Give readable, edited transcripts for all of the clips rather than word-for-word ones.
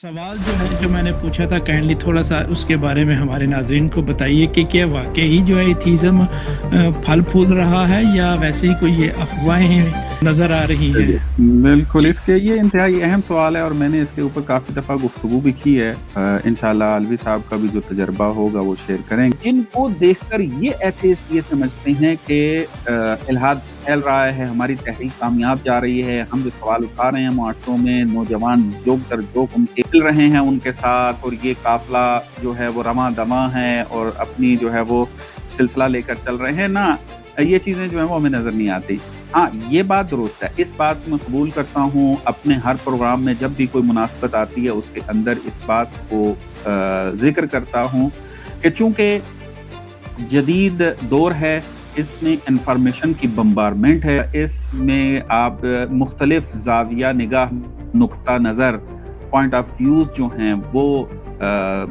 सवाल जो है जो मैंने पूछा था काइंडली थोड़ा-सा उसके बारे में हमारे नाज़रीन को बताइए कि क्या वाक़ई जो है एथीज़्म फल-फूल रहा है या वैसे ही कोई ये अफ़वाहें नज़र आ रही जी, जी। हैं? बिल्कुल, इसके ये इंतहाई अहम सवाल है और मैंने इसके ऊपर काफ़ी दफ़ा गुफ्तगू भी की है। इंशाअल्लाह अलवी साहब का भी जो तजर्बा होगा वो शेयर करेंगे। जिनको देखकर ये एथिस्ट ये समझते हैं कि इल्हाद फैल रहा है, हमारी तहरीक कामयाब जा रही है, हम जो सवाल उठा रहे हैं मुआशरों में, नौजवान जोक दर जोक उनके मिल रहे हैं उनके साथ और ये काफ़िला जो है वो रवां-दवां है और अपनी जो है वो सिलसिला लेकर चल रहे हैं ना, ये चीज़ें जो हैं वो हमें नज़र नहीं आती। हाँ, ये बात दुरुस्त है। इस बात को मैं कबूल करता हूँ, अपने हर प्रोग्राम में जब भी कोई मुनासबत आती है, उसके अंदर इस बात को ज़िक्र करता हूँ कि चूँकि जदीद दौर है, इसमें इन्फॉर्मेशन की बम्बारमेंट है, इसमें आप मुख्तलिफ ज़ाविया निगाह, नुक्ता नज़र, पॉइंट ऑफ व्यूज़ जो हैं वो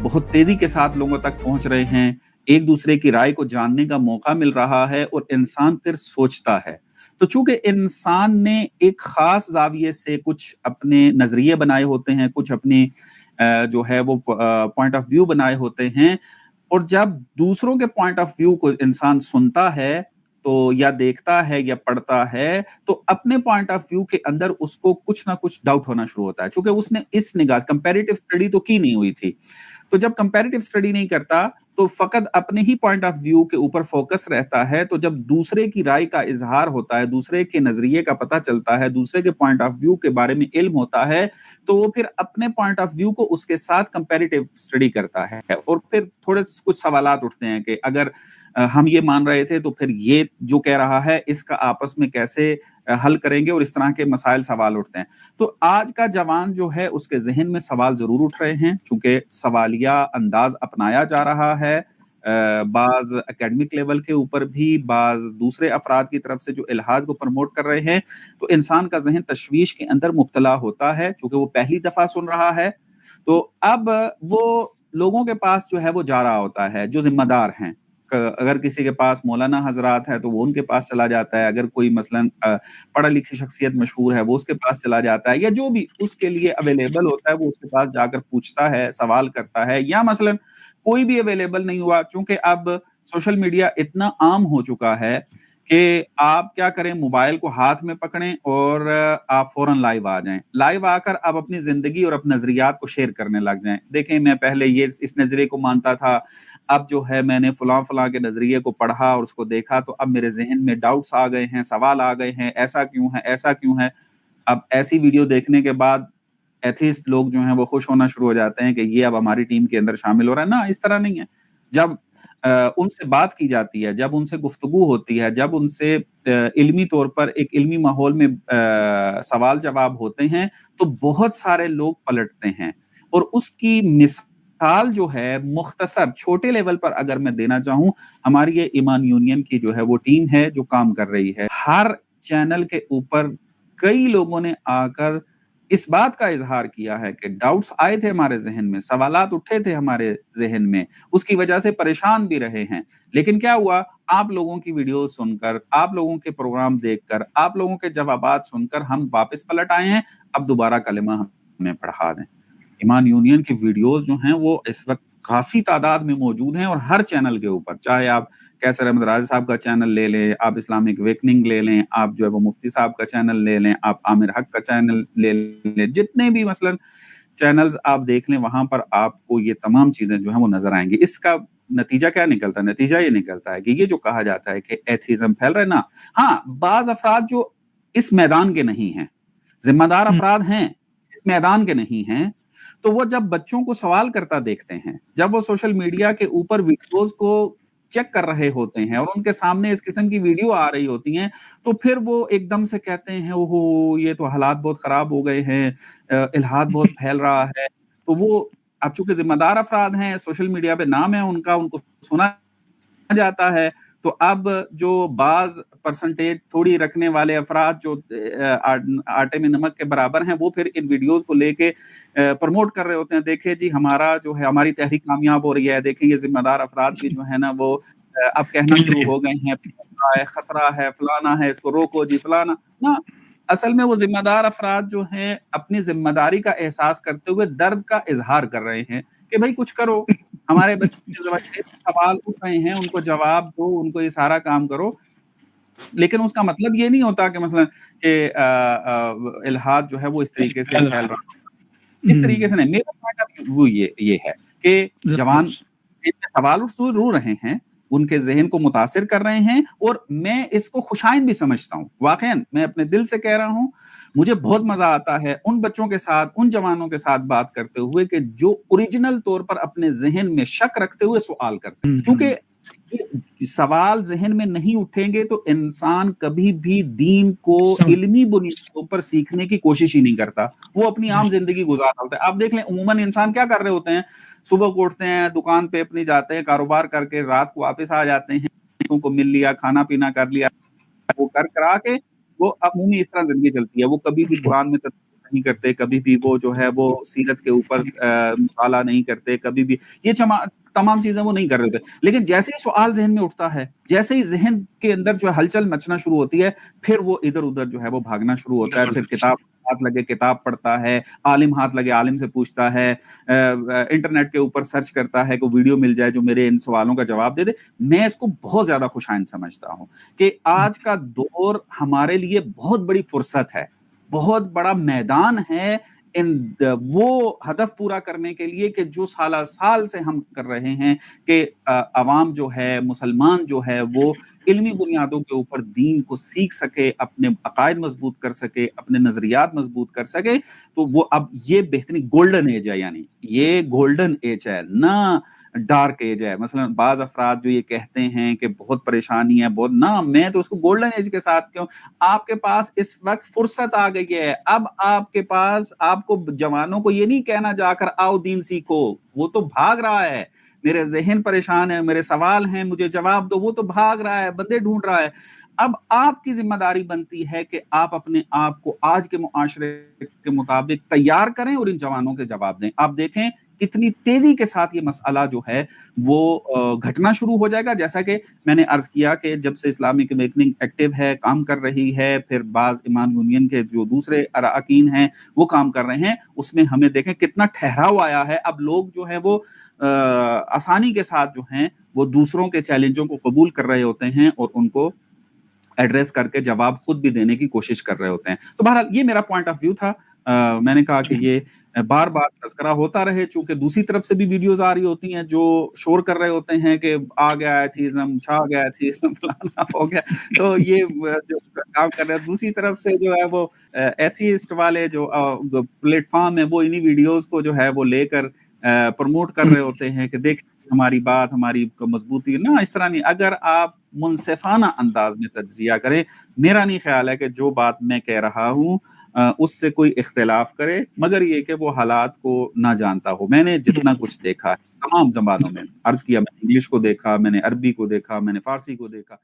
बहुत तेज़ी के साथ लोगों तक पहुँच रहे हैं। एक दूसरे की राय को जानने का मौका मिल रहा है और इंसान फिर सोचता है। तो चूँकि इंसान ने एक ख़ास ज़ाविये से कुछ अपने नज़रिए बनाए होते हैं, कुछ अपनी जो है वो पॉइंट ऑफ व्यू बनाए होते हैं और जब दूसरों के पॉइंट ऑफ व्यू को इंसान सुनता है तो या देखता है या पढ़ता है तो अपने पॉइंट ऑफ व्यू के अंदर उसको कुछ ना कुछ डाउट होना शुरू होता है क्योंकि उसने इस निगाह कंपैरेटिव स्टडी तो की नहीं हुई थी। तो जब कंपैरेटिव स्टडी नहीं करता तो फकत अपने ही पॉइंट ऑफ व्यू के ऊपर फोकस रहता है, तो जब दूसरे की राय का इजहार होता है, दूसरे के नजरिए का पता चलता है, दूसरे के पॉइंट ऑफ व्यू के बारे में इल्म होता है, तो वो फिर अपने पॉइंट ऑफ व्यू को उसके साथ कंपैरेटिव स्टडी करता है और फिर थोड़े कुछ सवालात उठते हैं कि अगर हम ये मान रहे थे तो फिर ये जो कह रहा है इसका आपस में कैसे हल करेंगे और इस तरह के मसाइल सवाल उठते हैं। तो आज का जवान जो है उसके ज़हन में सवाल ज़रूर उठ रहे हैं चूँकि सवालिया अंदाज़ अपनाया जा रहा है। बाज़ एकेडमिक लेवल के ऊपर भी, बाज़ दूसरे अफ़राद की तरफ से जो इल्हाद को प्रमोट कर रहे हैं, तो इंसान का ज़हन तशवीश के अंदर मुब्तला होता है चूँकि वो पहली दफ़ा सुन रहा है। तो अब वो लोगों के पास जो है वो जा रहा होता है, जो ज़िम्मेदार हैं। अगर किसी के पास मौलाना हज़रात हैं, तो वो उनके पास चला जाता है, अगर कोई मसलन पढ़ा-लिखी शख्सियत मशहूर है, वो उसके पास चला जाता है या जो भी उसके लिए अवेलेबल होता है, वो उसके पास जाकर पूछता है, सवाल करता है या मसलन कोई भी अवेलेबल नहीं हुआ चूँकि अब सोशल मीडिया इतना आम हो चुका है कि आप क्या करें मोबाइल को हाथ में पकड़ें और आप फ़ौरन लाइव आ जाएँ। लाइव आकर आप अपनी ज़िंदगी और अपने नज़रियात को शेयर करने लग जाएँ। देखें मैं पहले ये इस नज़रिए को मानता था, अब जो है मैंने फलाँ-फलाँ के नज़रिए को पढ़ा और उसको देखा तो अब मेरे ज़हन में डाउट्स आ गए हैं, सवाल आ गए हैं, ऐसा क्यों है, ऐसा क्यों है? अब ऐसी वीडियो देखने के बाद एथिस्ट लोग जो हैं वो खुश होना शुरू हो जाते हैं कि ये अब हमारी टीम के अंदर शामिल हो रहा है। ना, इस तरह नहीं है। जब उनसे बात की जाती है, जब उनसे गुफ्तगू होती है, जब उनसे इल्मी तौर पर एक इल्मी माहौल में सवाल-जवाब होते हैं, तो बहुत सारे लोग पलटते हैं और उसकी मिसाल जो है मुख्तसर छोटे लेवल पर अगर मैं देना चाहूँ, हमारी ये ईमान यूनियन की जो है वो टीम है जो काम कर रही है। हर चैनल के ऊपर कई लोगों ने आकर इस बात का इज़हार किया है कि डाउट्स आए थे हमारे ज़हन में, सवालात उठे थे हमारे ज़हन में, उसकी वजह से परेशान भी रहे हैं। लेकिन क्या हुआ, आप लोगों की वीडियो सुनकर, आप लोगों के प्रोग्राम देखकर, आप लोगों के जवाबात सुनकर हम वापस पलट आए हैं, अब दोबारा कलिमा हमें पढ़ा दें। ईमान यूनियन की वीडियोज़ जो हैं वो इस वक़्त काफ़ी तादाद में मौजूद हैं और हर चैनल के ऊपर, चाहे आप कैसर अहमद राज़ी साहब का चैनल ले लें, आप इस्लामिक अवेकनिंग ले लें, आप जो है वो मुफ्ती साहब का चैनल ले लें, आप आमिर हक का चैनल ले लें, जितने भी मसलन चैनल्स आप देख लें, वहाँ पर आपको ये तमाम चीज़ें जो हैं वो नज़र आएँगी। इसका नतीजा क्या निकलता है? नतीजा ये निकलता है कि ये जो कहा जाता है कि एथिज़्म फैल रहा है ना, हाँ, बाज़ अफ़राद जो इस मैदान के नहीं हैं, ज़िम्मेदार हुँ, अफ़राद हैं, इस मैदान के नहीं हैं, तो वो जब बच्चों को सवाल करता देखते हैं, जब वो सोशल मीडिया के ऊपर वीडियोज़ को चेक कर रहे होते हैं और उनके सामने इस किस्म की वीडियो आ रही होती हैं, तो फिर वो एकदम से कहते हैं, "ओहो! ये तो हालात बहुत ख़राब हो गए हैं, इल्हाद बहुत फैल रहा है।" तो वो अब चूँकि ज़िम्मेदार अफ़राद हैं, सोशल मीडिया पे नाम है उनका, उनको सुना जाता है, तो अब जो बाज़ परसेंटेज थोड़ी रखने वाले अफ़राद जो आटे में नमक के बराबर हैं, वो फिर इन वीडियोज़ को लेके प्रमोट कर रहे होते हैं। देखिए जी, हमारा जो है हमारी तहरीक कामयाब हो रही है, देखिए ये ज़िम्मेदार अफ़राद भी जो है ना वो अब कहना कह शुरू रहे हैं। हो गए हैं, खतरा है, फलाना है, इसको रोको जी, फलाना। ना, اصل میں وہ ذمہ دار افراد جو ہیں اپنی ذمہ داری کا احساس کرتے ہوئے درد کا اظہار کر رہے ہیں کہ بھائی کچھ کرو، ہمارے بچوں کے سوال اٹھ رہے ہیں، ان کو جواب دو، ان کو یہ سارا کام کرو. لیکن اس کا مطلب یہ نہیں ہوتا کہ مثلا کہ الحاد جو ہے وہ اس طریقے سے پھیل رہا ہے، اس طریقے سے نہیں. میرا پوائنٹ آف ویو یہ ہے کہ جوان سوال ضرور رہے ہیں، ان کے ذہن کو متاثر کر رہے ہیں، اور میں اس کو خوشائند بھی سمجھتا ہوں. واقعا میں اپنے دل سے کہہ رہا ہوں، مجھے بہت مزہ آتا ہے ان بچوں کے ساتھ، ان جوانوں کے ساتھ بات کرتے ہوئے کہ جو اوریجنل طور پر اپنے ذہن میں شک رکھتے ہوئے سوال کرتے ہیں. کیونکہ سوال ذہن میں نہیں اٹھیں گے تو انسان کبھی بھی دین کو علمی بنیادوں پر سیکھنے کی کوشش ہی نہیں کرتا، وہ اپنی عام زندگی گزار رہا ہوتا ہے. آپ دیکھ لیں عموماً انسان کیا کر رہے ہوتے ہیں، صبح کو اٹھتے ہیں، دکان پہ اپنی جاتے ہیں، کاروبار کر کے رات کو واپس آ جاتے ہیں، دوستوں کو مل لیا، کھانا پینا کر لیا، وہ کر کرا کے وہ عمومی اس طرح زندگی چلتی ہے. وہ کبھی بھی قرآن میں تدبر نہیں کرتے، کبھی بھی وہ جو ہے وہ سیرت کے اوپر مطالعہ نہیں کرتے، کبھی بھی یہ تمام چیزیں وہ نہیں کر رہے ہوتے. لیکن جیسے ہی سوال ذہن میں اٹھتا ہے، جیسے ہی ذہن کے اندر جو ہے ہلچل مچنا شروع ہوتی ہے، پھر وہ ادھر ادھر جو ہے وہ بھاگنا شروع ہوتا ہے. پھر کتاب ہاتھ لگے کتاب پڑھتا ہے، عالم ہاتھ لگے عالم سے پوچھتا ہے، انٹرنیٹ کے اوپر سرچ کرتا ہے کہ ویڈیو مل جائے جو میرے ان سوالوں کا جواب دے دے. میں اس کو بہت زیادہ خوشائند سمجھتا ہوں کہ آج کا دور ہمارے لیے بہت بڑی فرصت ہے، بہت بڑا میدان ہے وہ ہدف پورا کرنے کے لیے کہ جو سالہ سال سے ہم کر رہے ہیں کہ عوام جو ہے، مسلمان جو ہے وہ علمی بنیادوں کے اوپر دین کو سیکھ سکے، اپنے عقائد مضبوط کر سکے، اپنے نظریات مضبوط کر سکے. تو وہ اب یہ بہترین گولڈن ایج ہے، یعنی یہ گولڈن ایج ہے نہ ڈارک ایج ہے. مثلا بعض افراد جو یہ کہتے ہیں کہ بہت پریشانی ہے، بہت، نہ، میں تو اس کو گولڈن ایج کے ساتھ کیوں. آپ کے پاس اس وقت فرصت آ گئی ہے. اب آپ کے پاس، آپ کو جوانوں کو یہ نہیں کہنا جا کر آؤ دین سیکھو، وہ تو بھاگ رہا ہے، میرے ذہن پریشان ہے، میرے سوال ہیں، مجھے جواب دو، وہ تو بھاگ رہا ہے، بندے ڈھونڈ رہا ہے. اب آپ کی ذمہ داری بنتی ہے کہ آپ اپنے آپ کو آج کے معاشرے کے مطابق تیار کریں اور ان جوانوں کے جواب دیں. آپ دیکھیں کتنی تیزی کے ساتھ یہ مسئلہ جو ہے وہ گھٹنا شروع ہو جائے گا. جیسا کہ میں نے عرض کیا کہ جب سے اسلامک اویکننگ ایکٹیو ہے، کام کر رہی ہے، پھر بعض ایمان یونین کے جو دوسرے اراکین ہیں وہ کام کر رہے ہیں، اس میں ہمیں دیکھیں کتنا ٹھہراؤ آیا ہے. اب لوگ جو ہیں وہ آسانی کے ساتھ جو ہیں وہ دوسروں کے چیلنجوں کو قبول کر رہے ہوتے ہیں اور ان کو ایڈریس کر کے جواب خود بھی دینے کی کوشش کر رہے ہوتے ہیں. تو بہرحال یہ میرا پوائنٹ آف ویو تھا. میں نے کہا کہ یہ بار بار تذکرہ ہوتا رہے، چونکہ دوسری طرف سے بھی ویڈیوز آ رہی ہوتی ہیں جو شور کر رہے ہوتے ہیں کہ آ گیا ایتھیزم، چھا گیا ایتھیزم، فلانا ہو گیا. تو یہ جو کام کر رہے ہیں، دوسری طرف سے جو ہے وہ ایتھیسٹ والے جو پلیٹ فارم ہے وہ انہی ویڈیوز کو جو ہے وہ لے کر پروموٹ کر رہے ہوتے ہیں کہ دیکھ ہماری بات، ہماری مضبوطی. نہ، اس طرح نہیں. اگر آپ منصفانہ انداز میں تجزیہ کریں، میرا نہیں خیال ہے کہ جو بات میں کہہ رہا ہوں اس سے کوئی اختلاف کرے، مگر یہ کہ وہ حالات کو نہ جانتا ہو. میں نے جتنا کچھ دیکھا ہے تمام زبانوں میں، عرض کیا، میں نے انگلش کو دیکھا، میں نے عربی کو دیکھا، میں نے فارسی کو دیکھا.